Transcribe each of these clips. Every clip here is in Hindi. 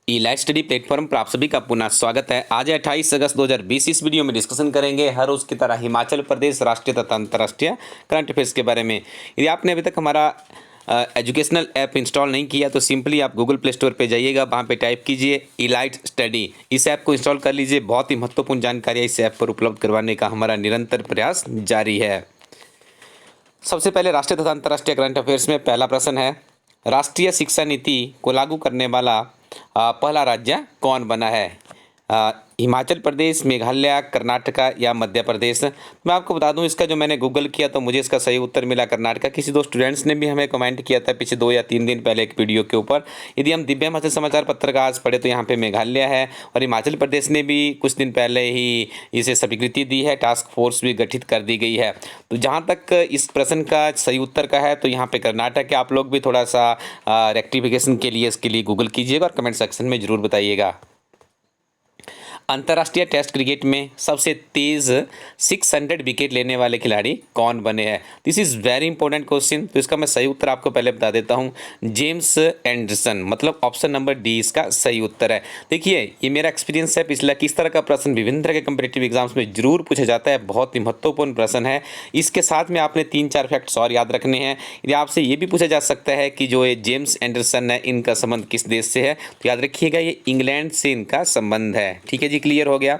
ई लाइट स्टडी प्लेटफॉर्म पर आप सभी का पुनः स्वागत है। आज है 28 अगस्त 2020। इस वीडियो में डिस्कशन करेंगे हर रोज की तरह हिमाचल प्रदेश राष्ट्रीय तथा अंतर्राष्ट्रीय करंट अफेयर्स के बारे में। यदि आपने अभी तक हमारा एजुकेशनल ऐप इंस्टॉल नहीं किया तो सिंपली आप गूगल प्ले स्टोर पे जाइएगा, वहाँ पे टाइप कीजिए ई लाइट स्टडी। इस ऐप को इंस्टॉल कर लीजिए। बहुत ही महत्वपूर्ण जानकारी इस ऐप पर उपलब्ध करवाने का हमारा निरंतर प्रयास जारी है। सबसे पहले राष्ट्रीय तथा अंतर्राष्ट्रीय करंट अफेयर्स में पहला प्रश्न है, राष्ट्रीय शिक्षा नीति को लागू करने वाला पहला राज्य कौन बना है? हिमाचल प्रदेश, मेघालय, कर्नाटका या मध्य प्रदेश? मैं आपको बता दूं, इसका जो मैंने गूगल किया तो मुझे इसका सही उत्तर मिला कर्नाटका। किसी दो स्टूडेंट्स ने भी हमें कमेंट किया था पिछले 2 या 3 दिन पहले एक वीडियो के ऊपर। यदि हम दिव्य हिमाचल समाचार पत्र का आज पढ़े तो यहाँ पे मेघालय है, और हिमाचल प्रदेश ने भी कुछ दिन पहले ही इसे स्वीकृति दी है, टास्क फोर्स भी गठित कर दी गई है। तो जहाँ तक इस प्रश्न का सही उत्तर का है तो यहाँ पे कर्नाटक है। आप लोग भी थोड़ा सा रेक्टिफिकेशन के लिए इसके लिए गूगल कीजिएगा और कमेंट सेक्शन में ज़रूर बताइएगा। अंतर्राष्ट्रीय टेस्ट क्रिकेट में सबसे तेज़ 600 विकेट लेने वाले खिलाड़ी कौन बने हैं? This is very important question. तो इसका मैं सही उत्तर आपको पहले बता देता हूं, जेम्स एंडरसन, मतलब ऑप्शन नंबर डी इसका सही उत्तर है। देखिए, ये मेरा एक्सपीरियंस है पिछला, किस तरह का प्रश्न विभिन्न तरह के कम्पिटेटिव एग्जाम्स में जरूर पूछा जाता है। बहुत ही महत्वपूर्ण प्रश्न है। इसके साथ में आपने 3-4 फैक्ट्स और याद रखने हैं। यदि आपसे ये भी पूछा जा सकता है कि जो ये जेम्स एंडरसन है, इनका संबंध किस देश से है, तो याद रखिएगा ये इंग्लैंड से इनका संबंध है। ठीक है जी, क्लियर हो गया।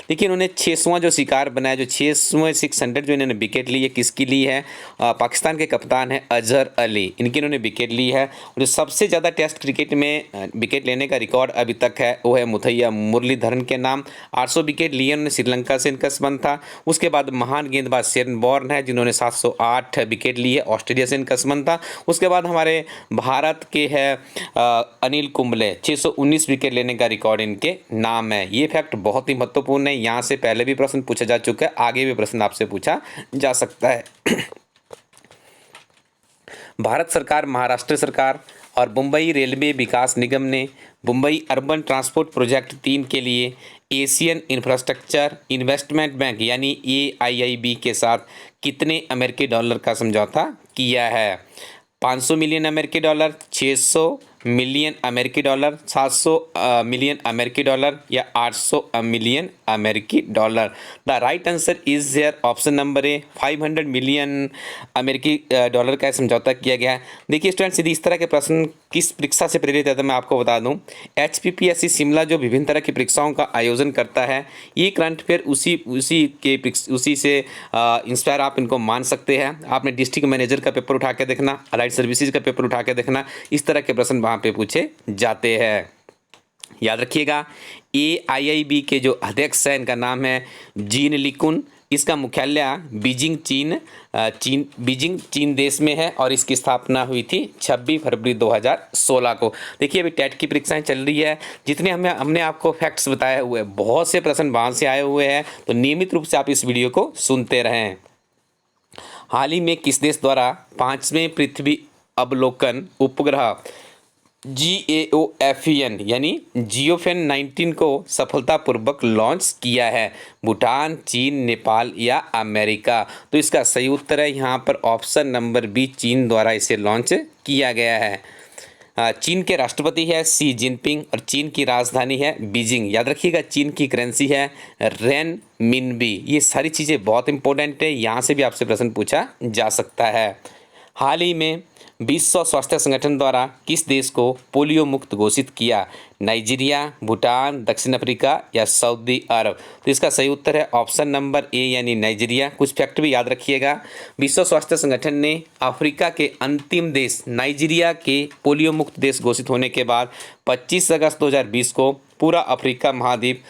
देखिए, इन्होंने 6वां जो शिकार बनाया, जो 600 जो इन्होंने विकेट ली है, किसकी ली है? पाकिस्तान के कप्तान है अजहर अली, इनकी इन्होंने विकेट ली है। और जो सबसे ज़्यादा टेस्ट क्रिकेट में विकेट लेने का रिकॉर्ड अभी तक है वो है मुथैया मुरलीधरन के नाम। 800 विकेट लिए उन्होंने, श्रीलंका से इनका संबंध था। उसके बाद महान गेंदबाज शेरन बॉर्न है जिन्होंने 708 विकेट लिए, ऑस्ट्रेलिया से इनका संबंध था। उसके बाद हमारे भारत के है अनिल कुंबले, 619 विकेट लेने का रिकॉर्ड इनके नाम है। ये फैक्ट बहुत ही महत्वपूर्ण है। यहाँ से पहले भी प्रश्न पूछा जा चुका है, आगे भी प्रश्न आपसे पूछा जा सकता है। भारत सरकार, महाराष्ट्र सरकार और मुंबई रेलवे विकास निगम ने मुंबई अर्बन ट्रांसपोर्ट प्रोजेक्ट 3 के लिए एशियन इंफ्रास्ट्रक्चर इन्वेस्टमेंट बैंक यानी AIIB के साथ कितने अमेरिकी डॉलर का समझौता किया है? 500 मिलियन अमेरिकी डॉलर, 600 मिलियन अमेरिकी डॉलर, 700 मिलियन अमेरिकी डॉलर या 800 मिलियन अमेरिकी dollar? The right answer is here option number A, 500 million अमेरिकी डॉलर का समझौता किया गया है। देखिए स्टूडेंट्स, यदि इस तरह के प्रश्न किस परीक्षा से प्रेरित है तो मैं आपको बता दूं, HPPSC शिमला जो विभिन्न तरह की परीक्षाओं का आयोजन करता है, ये करंट अफेयर उसी से इंस्पायर आप इनको मान सकते हैं। आपने डिस्ट्रिक्ट मैनेजर का पेपर उठा के देखना, अलाइड सर्विसेज का पेपर उठा के देखना, इस तरह के प्रश्न वहाँ पे पूछे जाते हैं। याद रखिएगा, AIIB के जो अध्यक्ष हैं इनका नाम है जीन लिकुन। इसका मुख्यालय बीजिंग चीन देश में है और इसकी स्थापना हुई थी 26 फरवरी 2016 को। देखिए, अभी टेट की परीक्षाएं चल रही है। जितने हमने आपको फैक्ट्स बताए हुए, बहुत से प्रश्न वहाँ से आए हुए हैं, तो नियमित रूप से आप इस वीडियो को सुनते रहें। हाल ही में किस देश द्वारा 5वें पृथ्वी अवलोकन उपग्रह GAOFN यानी जियोफेन 19 को सफलतापूर्वक लॉन्च किया है? भूटान, चीन, नेपाल या अमेरिका? तो इसका सही उत्तर है यहाँ पर ऑप्शन नंबर बी, चीन द्वारा इसे लॉन्च किया गया है। चीन के राष्ट्रपति है शी जिनपिंग और चीन की राजधानी है बीजिंग। याद रखिएगा, चीन की करेंसी है रेन मिनबी। ये सारी चीज़ें बहुत इंपॉर्टेंट है, यहाँ से भी आपसे प्रश्न पूछा जा सकता है। हाल ही में विश्व स्वास्थ्य संगठन द्वारा किस देश को पोलियो मुक्त घोषित किया? नाइजीरिया, भूटान, दक्षिण अफ्रीका या सऊदी अरब? तो इसका सही उत्तर है ऑप्शन नंबर ए यानी नाइजीरिया। कुछ फैक्ट भी याद रखिएगा, विश्व स्वास्थ्य संगठन ने अफ्रीका के अंतिम देश नाइजीरिया के पोलियो मुक्त देश घोषित होने के बाद 25 अगस्त 2020 को पूरा अफ्रीका महाद्वीप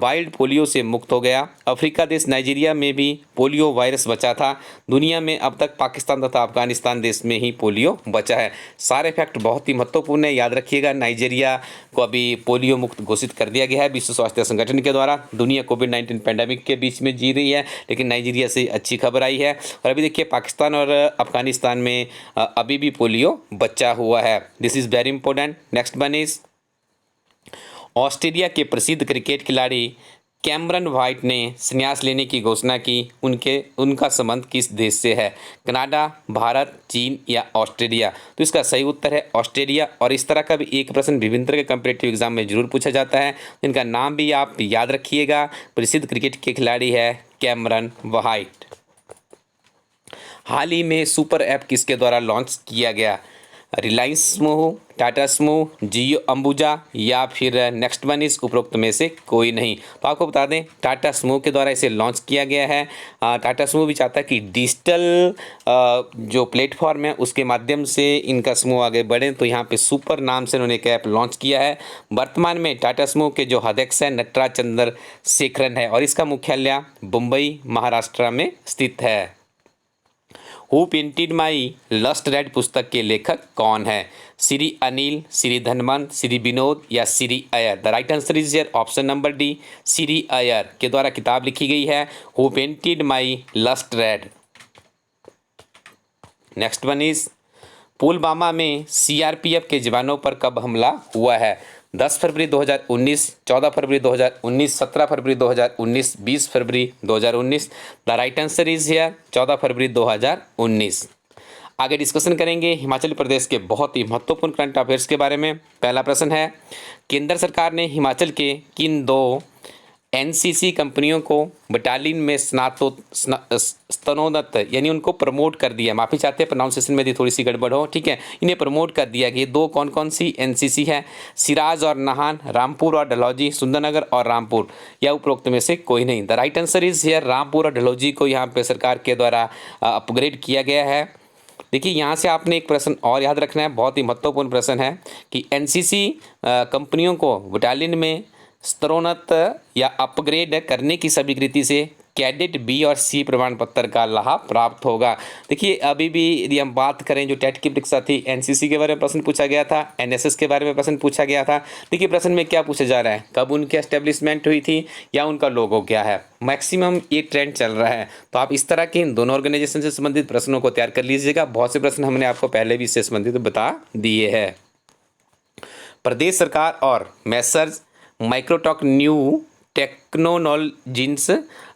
वाइल्ड पोलियो से मुक्त हो गया। अफ्रीका देश नाइजीरिया में भी पोलियो वायरस बचा था। दुनिया में अब तक पाकिस्तान तथा अफगानिस्तान देश में ही पोलियो बचा है। सारे फैक्ट बहुत ही महत्वपूर्ण है, याद रखिएगा। नाइजीरिया को अभी पोलियो मुक्त घोषित कर दिया गया है विश्व स्वास्थ्य संगठन के द्वारा। दुनिया कोविड-19 पैंडेमिक के बीच में जी रही है, लेकिन नाइजीरिया से अच्छी खबर आई है। और अभी देखिए, पाकिस्तान और अफगानिस्तान में अभी भी पोलियो बचा हुआ है। This is very important. Next one is, Australia के प्रसिद्ध क्रिकेट खिलाड़ी कैमरन व्हाइट ने संन्यास लेने की घोषणा की, उनका संबंध किस देश से है? कनाडा, भारत, चीन या ऑस्ट्रेलिया? तो इसका सही उत्तर है ऑस्ट्रेलिया। और इस तरह का भी एक प्रश्न विभिन्न तरह के कम्पिटेटिव एग्जाम में जरूर पूछा जाता है, इनका नाम भी आप याद रखिएगा। प्रसिद्ध क्रिकेट के खिलाड़ी है कैमरन व्हाइट। हाल ही में सुपर ऐप किसके द्वारा लॉन्च किया गया? रिलायंस समूह, टाटा समूह, जियो अंबुजा या फिर नेक्स्ट वन इज उपरोक्त में से कोई नहीं। तो आपको बता दें टाटा समूह के द्वारा इसे लॉन्च किया गया है। टाटा समूह भी चाहता है कि डिजिटल जो प्लेटफॉर्म है उसके माध्यम से इनका समूह आगे बढ़े, तो यहाँ पे सुपर नाम से उन्होंने एक ऐप लॉन्च किया है। वर्तमान में टाटा समूह के जो अध्यक्ष है नटराज चंद्रशेखरन है और इसका मुख्यालय मुंबई महाराष्ट्र में स्थित है। Who painted my lust red पुस्तक के लेखक कौन है? श्री अनिल, श्री धनवंत, श्री विनोद या Shri Iyer? The right answer is here option number D, Shri Iyer के द्वारा किताब लिखी गई है who painted my lust red. Next one is Pulwama में सीआरपीएफ के जवानों पर कब हमला हुआ है? 10 फरवरी 2019, 14 फरवरी 2019, 17 फरवरी 2019, 20 फरवरी 2019। The right answer is here 14 फरवरी 2019। आगे डिस्कशन करेंगे हिमाचल प्रदेश के बहुत ही महत्वपूर्ण करंट अफेयर्स के बारे में। पहला प्रश्न है, केंद्र सरकार ने हिमाचल के किन 2 एनसीसी कंपनियों को बटालियन में स्तरोन्नत यानी उनको प्रमोट कर दिया? माफ़ी चाहते हैं प्रोनाउंसिएशन में यदि थोड़ी सी गड़बड़ हो, ठीक है। इन्हें प्रमोट कर दिया कि 2 कौन कौन सी एनसीसी है? सिराज और नाहन, रामपुर और डलहौजी, सुंदरनगर और रामपुर या उपरोक्त में से कोई नहीं? The right answer is here Rampur और डलहौजी को यहाँ पे सरकार के द्वारा अपग्रेड किया गया है। देखिए यहाँ से आपने एक प्रश्न और याद रखना है, बहुत ही महत्वपूर्ण प्रश्न है कि एनसीसी कंपनियों को बटालियन में स्तरोन्नत या अपग्रेड करने की स्वीकृति से कैडेट बी और सी प्रमाण पत्र का लाभ प्राप्त होगा। देखिए अभी भी यदि हम बात करें जो टेट की परीक्षा थी, एनसीसी के बारे में प्रश्न पूछा गया था, एनएसएस के बारे में प्रश्न पूछा गया था। देखिए प्रश्न में क्या पूछा जा रहा है, कब उनकी एस्टेब्लिशमेंट हुई थी या उनका लोगो क्या है। मैक्सिमम ये ट्रेंड चल रहा है, तो आप इस तरह के इन दोनों ऑर्गेनाइजेशन से संबंधित प्रश्नों को तैयार कर लीजिएगा। बहुत से प्रश्न हमने आपको पहले भी इससे संबंधित बता दिए हैं। प्रदेश सरकार और Messrs Microtalk new technologies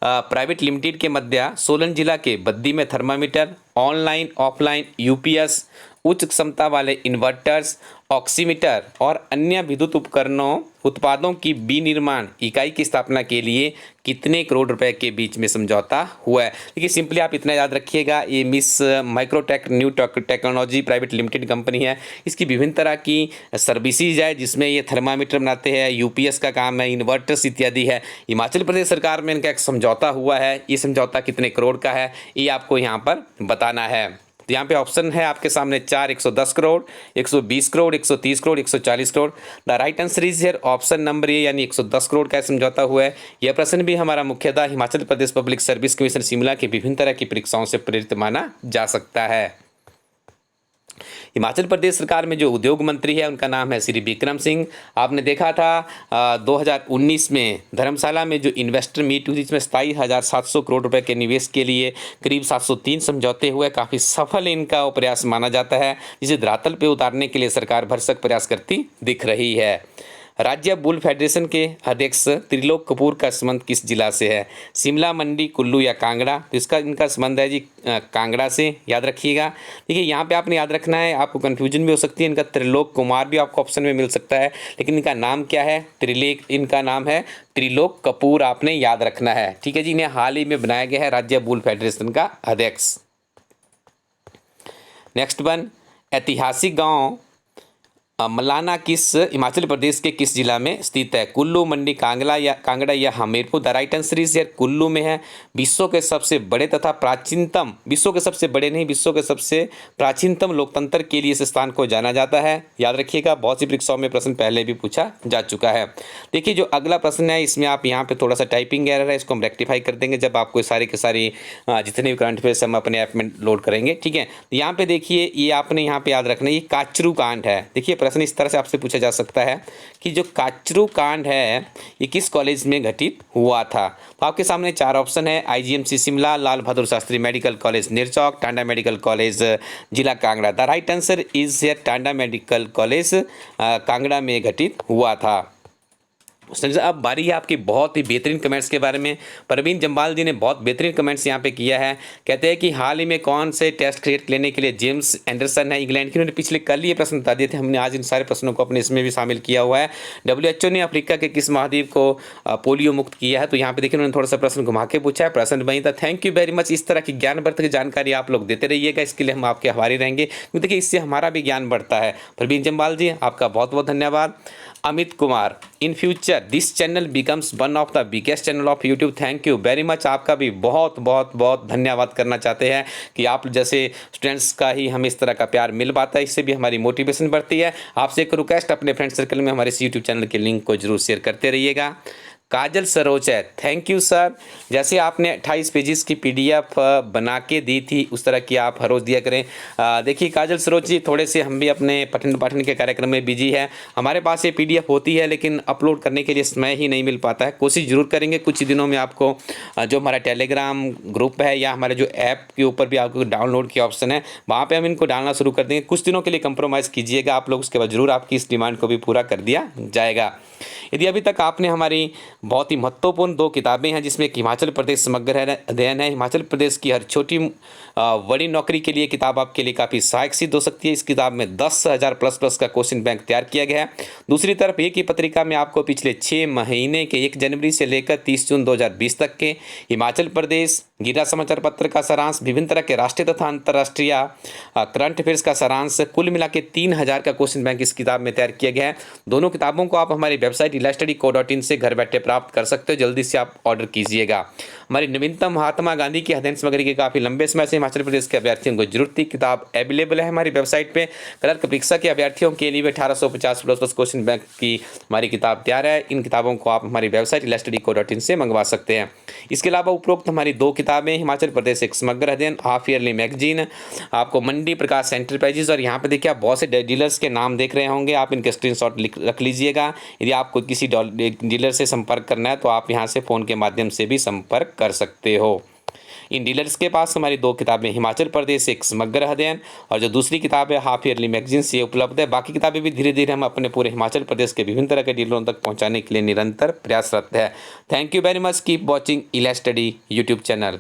private limited के मध्य सोलन जिला के बद्दी में थर्मामीटर, ऑनलाइन ऑफलाइन यूपीएस, उच्च क्षमता वाले इन्वर्टर्स, ऑक्सीमीटर और अन्य विद्युत उपकरणों उत्पादों की विनिर्माण इकाई की स्थापना के लिए कितने करोड़ रुपए के बीच में समझौता हुआ है? देखिए सिंपली आप इतना याद रखिएगा, ये miss Microtek new technology private limited company है। इसकी विभिन्न तरह की सर्विसेज है जिसमें ये थर्मामीटर बनाते हैं, यूपीएस का काम है, इन्वर्टर्स इत्यादि है। हिमाचल प्रदेश सरकार में इनका एक समझौता हुआ है, ये समझौता कितने करोड़ का है ये आपको यहाँ पर बताना है। तो यहाँ पे ऑप्शन है आपके सामने 4, 110 crore, 120 crore, 130 crore, 140 crore. The right answer is here option number A यानी 110 करोड़ का समझौता हुआ है। यह प्रश्न भी हमारा मुख्यतः Himachal Pradesh public service commission Shimla की विभिन्न तरह की परीक्षाओं से प्रेरित माना जा सकता है। हिमाचल प्रदेश सरकार में जो उद्योग मंत्री है उनका नाम है श्री विक्रम सिंह। आपने देखा था 2019 में धर्मशाला में जो इन्वेस्टर मीट हुई जिसमें 27,700 करोड़ रुपए के निवेश के लिए करीब 703 समझौते हुए। काफ़ी सफल इनका प्रयास माना जाता है, जिसे धरातल पे उतारने के लिए सरकार भरसक प्रयास करती दिख रही है। राज्य बुल फेडरेशन के अध्यक्ष त्रिलोक कपूर का संबंध किस जिला से है? शिमला, मंडी, कुल्लू या कांगड़ा? तो इसका इनका संबंध है जी कांगड़ा से, याद रखिएगा। देखिए यहाँ पे आपने याद रखना है, आपको कन्फ्यूजन भी हो सकती है, इनका त्रिलोक कुमार भी आपको ऑप्शन में मिल सकता है, लेकिन इनका नाम क्या है? इनका नाम है त्रिलोक कपूर, आपने याद रखना है, ठीक है जी। इन्हें हाल ही में बनाया गया है राज्य बुल फेडरेशन का अध्यक्ष। नेक्स्ट वन, ऐतिहासिक गाँव मलाना किस हिमाचल प्रदेश के किस जिला में स्थित है? कुल्लू, मंडी, कांगड़ा या Hamirpur? The right answer is here Kullu में है। विश्व के सबसे बड़े तथा प्राचीनतम, विश्व के सबसे बड़े नहीं, विश्व के सबसे प्राचीनतम लोकतंत्र के लिए इस स्थान को जाना जाता है, याद रखिएगा। बहुत सी परीक्षाओं में प्रश्न पहले भी पूछा जा चुका है। देखिए जो अगला प्रश्न है इसमें आप यहाँ पे थोड़ा सा टाइपिंग एरर है, इसको हम रेक्टिफाई कर देंगे जब आपको सारे के सारी जितने भी करंट अफेयर्स हम अपने ऐप में लोड करेंगे, ठीक है। यहाँ पे देखिए ये आपने यहाँ पे याद रखना है, ये काचरू कांड है। देखिए प्रश्न इस तरह से आपसे पूछा जा सकता है कि जो काचरू कांड है ये किस कॉलेज में घटित हुआ था? तो आपके सामने 4 ऑप्शन है, IGMC Shimla, Lal Bahadur Shastri medical college Nerchowk, Tanda medical college जिला Kangra. The right answer is here Tanda medical college Kangra में घटित हुआ था। संजय, अब बारी है आपकी बहुत ही बेहतरीन कमेंट्स के बारे में। परवीन जम्बाल जी ने बहुत बेहतरीन कमेंट्स यहाँ पे किया है। कहते हैं कि हाल ही में कौन से टेस्ट क्रिकेट लेने के लिए जेम्स एंडरसन है इंग्लैंड के। उन्होंने पिछले कल ये प्रश्न बता दिए थे, हमने आज इन सारे प्रश्नों को अपने इसमें भी शामिल किया हुआ है। WHO ने अफ्रीका के किस महाद्वीप को पोलियो मुक्त किया है, तो यहाँ पे देखिए उन्होंने थोड़ा सा प्रश्न घुमा के पूछा है। प्रश्न वही था। Thank you very much. इस तरह की ज्ञानवर्धक जानकारी आप लोग देते रहिएगा, इसके लिए हम आपके आभारी रहेंगे, क्योंकि देखिए इससे हमारा भी ज्ञान बढ़ता है। परवीन जम्बाल जी, आपका बहुत बहुत धन्यवाद। Amit Kumar, in future this channel becomes one of the biggest channel of YouTube. Thank you very much. आपका भी बहुत बहुत बहुत धन्यवाद करना चाहते हैं कि आप जैसे स्टूडेंट्स का ही हमें इस तरह का प्यार मिल पाता है, इससे भी हमारी मोटिवेशन बढ़ती है। आपसे एक रिक्वेस्ट, अपने फ्रेंड सर्कल में हमारे इस यूट्यूब चैनल के लिंक को जरूर शेयर करते रहिएगा। काजल सरोज है, थैंक यू सर। जैसे आपने 28 पेजेस की PDF बना के दी थी, उस तरह की आप हर रोज़ दिया करें। देखिए काजल सरोज जी, थोड़े से हम भी अपने पठन पाठन के कार्यक्रम में बिजी है। हमारे पास ये PDF होती है, लेकिन अपलोड करने के लिए समय ही नहीं मिल पाता है। कोशिश जरूर करेंगे कुछ ही दिनों में आपको जो हमारा टेलीग्राम ग्रुप है या हमारे जो ऐप के ऊपर भी आपको डाउनलोड की ऑप्शन है, वहाँ पर हम इनको डालना शुरू कर देंगे। कुछ दिनों के लिए कंप्रोमाइज़ कीजिएगा आप लोग, उसके बाद जरूर आपकी इस डिमांड को भी पूरा कर दिया जाएगा। यदि अभी तक आपने हमारी बहुत ही महत्वपूर्ण 2 किताबें हैं, जिसमें एक हिमाचल प्रदेश समग्र अध्ययन है। हिमाचल प्रदेश की हर छोटी बड़ी नौकरी के लिए किताब आपके लिए काफ़ी सहायक सिद्ध हो सकती है। इस किताब में 10,000 प्लस का क्वेश्चन बैंक तैयार किया गया है। दूसरी तरफ एक ही पत्रिका में आपको पिछले 6 महीने के 1 जनवरी से लेकर 30 जून 2020 तक के हिमाचल प्रदेश गिरा समाचार पत्र का सारांश, विभिन्न तरह के राष्ट्रीय तथा अंतर्राष्ट्रीय करंट अफेयर्स का सारांश, कुल मिला के 3,000 का क्वेश्चन बैंक इस किताब में तैयार किया गया है। दोनों किताबों को आप हमारी वेबसाइट illastudyco.in से घर बैठे प्राप्त कर सकते हो। जल्दी से आप ऑर्डर कीजिएगा। हमारी नवीनतम महात्मा गांधी की अध्ययन सामग्री की काफ़ी लंबे समय से हिमाचल प्रदेश के अभ्यर्थियों को जरूरत थी, किताब अवेलेबल है हमारी वेबसाइट पे। क्लर्क परीक्षा के अभ्यर्थियों के लिए 1850 प्लस क्वेश्चन बैंक की हमारी किताब तैयार है। इन किताबों को आप हमारी वेबसाइट illastudyco.in से मंगवा सकते हैं। इसके अलावा उपरोक्त हमारी 2 किताबें, हिमाचल प्रदेश एक समग्र अध्ययन, हाफ ईयरली मैगजीन, आपको मंडी प्रकाश एंटरप्राइजेज, और यहाँ पे देखिए आप बहुत से डीलर्स के नाम देख रहे होंगे, आप इनके स्क्रीनशॉट रख लीजिएगा। यदि आपको किसी डीलर से संपर्क करना है तो आप यहाँ से फ़ोन के माध्यम से भी संपर्क कर सकते हो। इन डीलर्स के पास हमारी 2 किताबें, हिमाचल प्रदेश एक समग्र अध्ययन और जो दूसरी किताब है हाफ ईयरली मैगजीन, ये उपलब्ध है। बाकी किताबें भी धीरे धीरे हम अपने पूरे हिमाचल प्रदेश के विभिन्न तरह के डीलरों तक पहुँचाने के लिए निरंतर प्रयासरत है। Thank you very much. Keep watching इला स्टडी यूट्यूब चैनल।